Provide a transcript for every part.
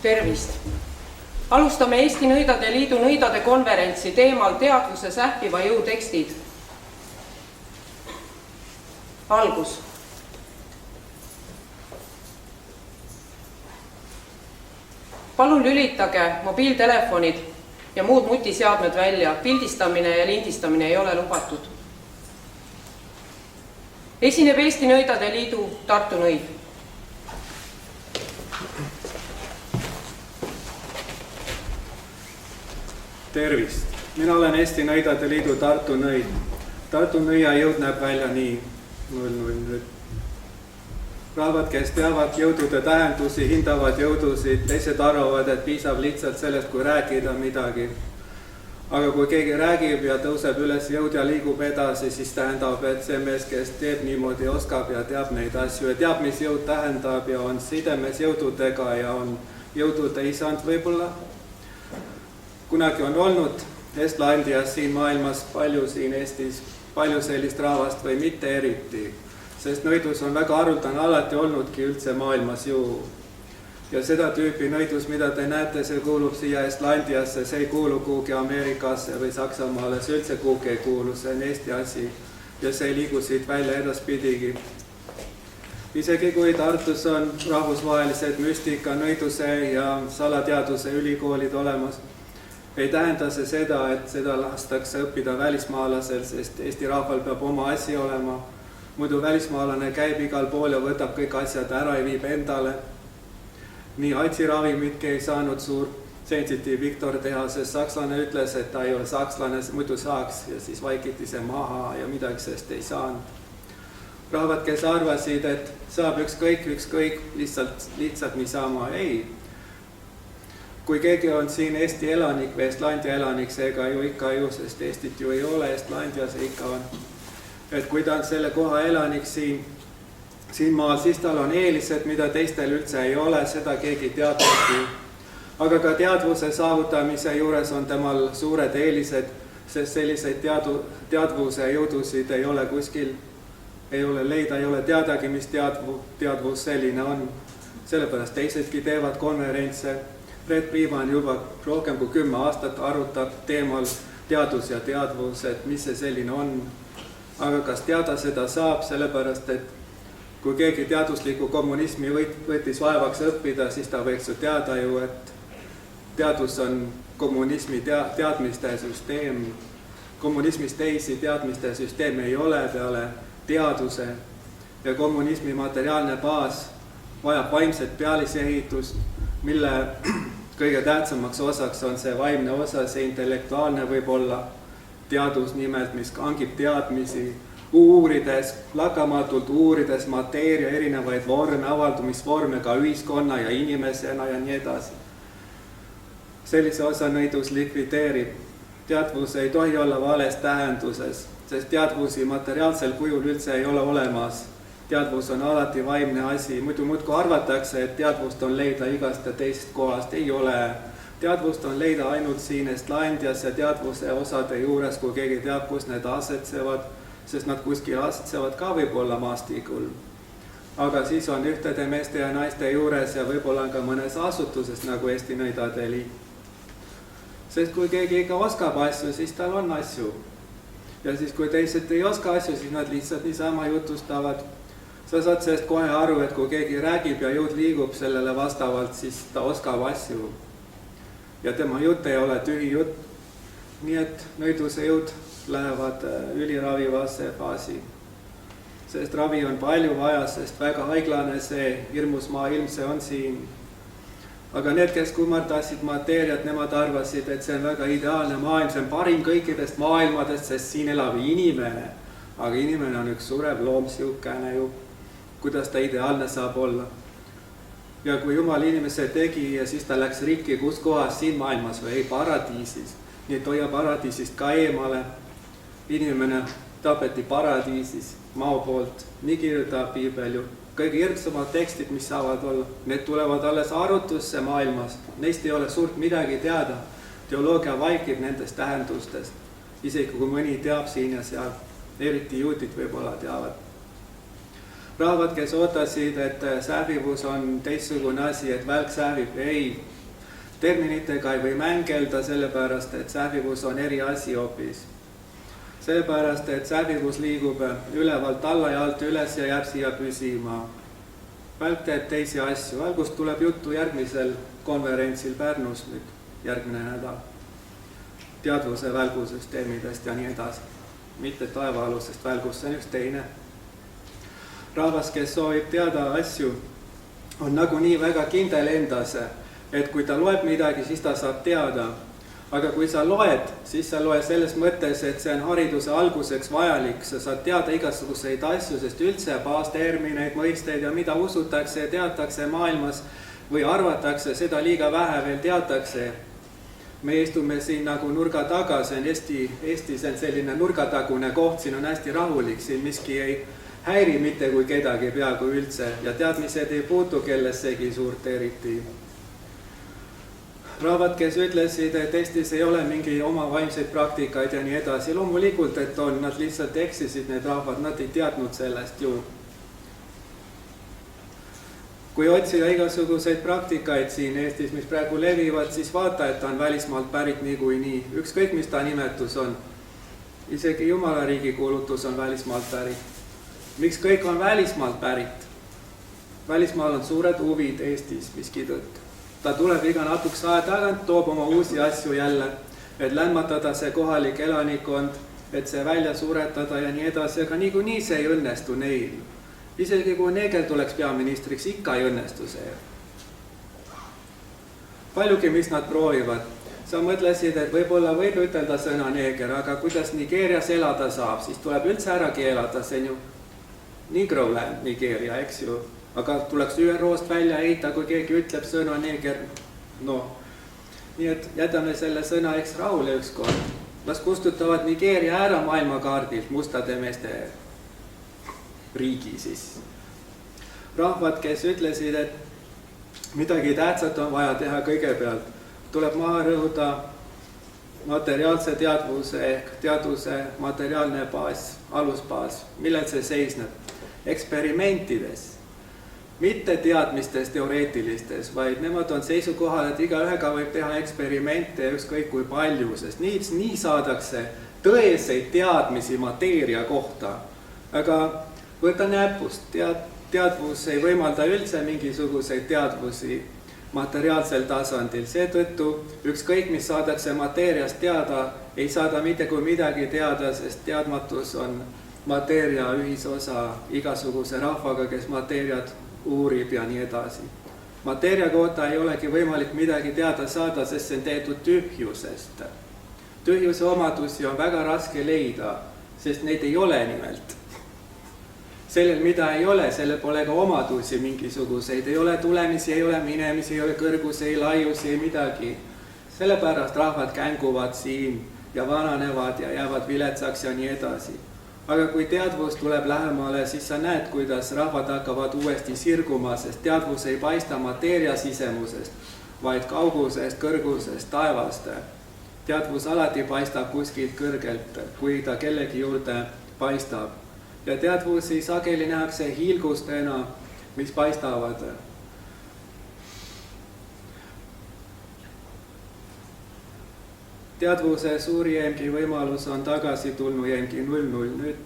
Tervist! Alustame Eesti Nõidade Liidu nõidade konverentsi teemal teadvuse sähviva jõu tekstid. Algus. Palun lülitage mobiiltelefonid ja muud nutiseadmed välja. Pildistamine ja lindistamine ei ole lubatud. Esineb Eesti Nõidade Liidu Tartu Nõid. Tervist! Mina olen Eesti Nõidade Liidu Tartu Nõid. Tartu Nõia jõud näeb välja nii. 0. Rahvad, kes teavad jõudude tähendusi, hindavad jõudusid, teised arvavad, et piisab lihtsalt sellest, kui rääkida midagi. Aga kui keegi räägib ja tõuseb üles jõud ja liigub edasi, siis tähendab, et see mees, kes teeb niimoodi, oskab ja teab neid asju ja teab, mis jõud tähendab ja on sidemes jõududega ja on jõudude isand võib-olla. Kunagi on olnud Estlandias siin maailmas palju siin Eestis, palju sellist rahvast või mitte eriti, sest nõidus on väga haruldane alati olnudki üldse maailmas ju. Ja seda tüüpi nõidus, mida te näete, see kuulub siia Estlandiasse, see ei kuulu kuhugi Ameerikasse või Saksamaale, see üldse kuhugi ei kuulu, see on Eesti asi ja see ei liigu siit välja edaspidigi. Isegi kui Tartus on rahvusvahelised müstika, nõiduse ja salateaduse ülikoolid olemas, ei tähenda see seda, et seda lastakse õppida välismaalasel, sest Eesti rahval peab oma asi olema. Muidu välismaalane käib igal pool ja võtab kõik asjad ära ja viib endale. Nii AIDS-ravimidki ei saanud suur sensitive Victor teha, sest sakslane ütles, et ta ei ole sakslane, muidu saaks ja siis vaikiti see maha ja midagi sellest ei saanud. Rahvad, kes arvasid, et saab ükskõik, lihtsalt niisama, ei. Kui keegi on siin Eesti elanik või Estlandia elanik, seega ju ikka ju, sest Eestit ju ei ole, Estlandia see ikka on. Et kui ta on selle koha elanik siin maal, siis tal on eelised, mida teistel üldse ei ole, seda keegi teadvasti. Aga ka teadvuse saavutamise juures on temal suured eelised, sest selliseid teadvuse jõudusid ei ole kuskil, ei ole leida, ei ole teadagi, mis teadvus selline on. Sellepärast teisedki teevad konverentse. Red Priivan juba rohkem kui 10 aastat arutab teemal teadus ja teadvus, et mis see selline on. Aga kas teada seda saab, sellepärast, et kui keegi teadusliku kommunismi võttis vaevaks õppida, siis ta võiks ju teada ju, et teadus on kommunismi teadmiste süsteem. Kommunismis teisi teadmiste süsteem ei ole peale teaduse ja kommunismi materiaalne baas vajab vaimset pealisehitust, mille kõige tähtsamaks osaks on see vaimne osa, see intellektuaalne võib-olla teadus nimelt, mis hangib teadmisi, lakkamatult uurides mateeria erinevaid vorme, avaldumisvorme ka ühiskonna ja inimesena ja nii edasi. Sellise osa nõidus likvideerib. Teadvus ei tohi olla vales tähenduses, sest teadvusi materiaalsel kujul üldse ei ole olemas. Teadvus on alati vaimne asi, muidu arvatakse, et teadvust on leida igast ja teisest kohast, ei ole. Teadvust on leida ainult siin Estlandias ja teadvuse osade juures, kui keegi teab, kus need asetsevad, sest nad kuskil asetsevad ka võib-olla maastikul. Aga siis on ühtede meeste ja naiste juures ja võib-olla ka mõnes asutuses nagu Eesti Nõidade Liit. Sest kui keegi ikka oskab asju, siis tal on asju. Ja siis kui teised ei oska asju, siis nad lihtsalt niisama jutustavad. Sa saad sellest kohe aru, et kui keegi räägib ja jõud liigub sellele vastavalt, siis ta oskab asju. Ja tema jutt ei ole tühi jutt. Nii et nõiduse jõud lähevad üliravivasse faasi. Sest ravi on palju vaja, sest väga haiglane see hirmus maailm see on siin. Aga need, kes kummardasid mateeriat, nemad arvasid, et see on väga ideaalne maailm, see on parim kõikidest maailmadest, sest siin elab inimene. Aga inimene on üks surev loom siukene ju. Kuidas ta ideaalne saab olla. Ja kui Jumal inimese tegi ja siis ta läks rikki, kus kohas siin maailmas või paradiisis, nii et hoia paradiisist ka eemale. Inimene tapeti paradiisis mao poolt, nii kirjutab Piibel ju. Kõige hirmsamad tekstid, mis saavad olla, need tulevad alles arutusse maailmas, neist ei ole suurt midagi teada. Teoloogia vaikib nendest tähendustest, isegi kui mõni teab siin ja seal, eriti juudid võib-olla teavad. Rahvad, kes ootasid, et sähvivus on teistsugune asi, et välk sähvib, ei. Terminitega ei või mängelda, sellepärast, et sähvivus on eri asi hoopis. Sellepärast, et sähvivus liigub ülevalt alla ja alt üles ja jääb siia püsima. Välk teeb teisi asju. Algust tuleb juttu järgmisel konverentsil Pärnus nüüd järgmine nädal. Teadvuse välgusüsteemidest ja nii edasi. Mitte taevaalusest välgust, see on üks teine. Rahvas, kes soovib teada asju, on nagunii väga kindel endas, et kui ta loeb midagi, siis ta saab teada. Aga kui sa loed, siis sa loed selles mõttes, et see on hariduse alguseks vajalik, sa saad teada igasuguseid asju, sest üldse baastermineid, mõisteid ja mida usutakse ja teatakse maailmas või arvatakse, seda liiga vähe veel teatakse. Me istume siin nagu nurga taga, see on Eestis on selline nurgatagune koht, siin on hästi rahulik, siin miski ei häiri mitte kui kedagi peaaegu üldse ja teadmised ei puutu kellessegi suurt eriti. Rahvad, kes ütlesid, et Eestis ei ole mingi oma vaimseid praktikaid ja nii edasi, loomulikult, et on, nad lihtsalt eksisid, need rahvad, nad ei teadnud sellest ju. Kui otsida igasuguseid praktikaid siin Eestis, mis praegu levivad, siis vaata, et ta on välismaalt pärit niikuinii. Ükskõik, mis ta nimetus on. Isegi Jumala riigi kuulutus on välismaalt pärit. Miks kõik on välismaalt pärit? Välismaal on suured huvid Eestis miski tõttu. Ta tuleb iga natukese aja tagant, toob oma uusi asju jälle, et lämmatada see kohalik elanikkond, et see välja suretada ja nii edasi, aga niikuinii see ei õnnestu neil. Isegi kui Neeger tuleks peaministriks, ikka ei õnnestu see. Paljugi, mis nad proovivad. Sa mõtlesid, et võib-olla võib ütelda sõna Neeger, aga kuidas Nigeerias elada saab, siis tuleb üldse ära keelata, see on ju Negroland, Nigeeria, eks ju. Aga tuleks ÜRO-st välja heita, kui keegi ütleb sõna Neeger. No, nii et jätame selle sõna eks rahule ükskord. Las kustutavad Nigeeria ära maailmakaardilt mustade meeste riigi siis. Rahvad, kes ütlesid, et midagi tähtsat on vaja teha kõigepealt, tuleb maha rõhuda materiaalse teadvuse ehk teaduse materiaalne baas, alusbaas. Millel see seisneb? Eksperimentides. Mitte teadmistes teoreetilistes, vaid nemad on seisukohal, et igaühega võib teha eksperimente ükskõik kui palju, sest nii saadakse tõeseid teadmisi mateeria kohta. Aga võta näpust, teadvus ei võimalda üldse mingisuguseid teadvusi materiaalsel tasandil. Seetõttu ükskõik, mis saadakse mateeriast teada, ei saada mitte kui midagi teada, sest teadmatus on mateeria ühisosa igasuguse rahvaga, kes mateeriat uurib ja nii edasi. Mateeria kohta ei olegi võimalik midagi teada saada, sest see on tehtud tühjusest. Tühjuse omadusi on väga raske leida, sest neid ei ole nimelt. Sellel, mida ei ole, sellel pole ka omadusi mingisuguseid, ei ole tulemisi, ei ole minemisi, ei ole kõrgusi, ei laiusi, ei midagi. Sellepärast rahvad känguvad siin ja vananevad ja jäävad viletsaks ja nii edasi. Aga kui teadvus tuleb lähemale, siis sa näed, kuidas rahvad hakkavad uuesti sirguma, sest teadvus ei paista mateeria sisemusest, vaid kaugusest, kõrgusest, taevast. Teadvus alati paistab kuskilt kõrgelt, kui ta kellegi juurde paistab. Ja teadvusi sageli nähakse hiilgustena, mis paistavad. Teadvuse suuri jämgi võimalus on tagasi tulnu jämgi 0-0 nüüd.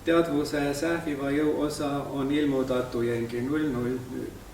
Teadvuse sähviva jõu osa on ilmutatu jämgi 0-0 nüüd.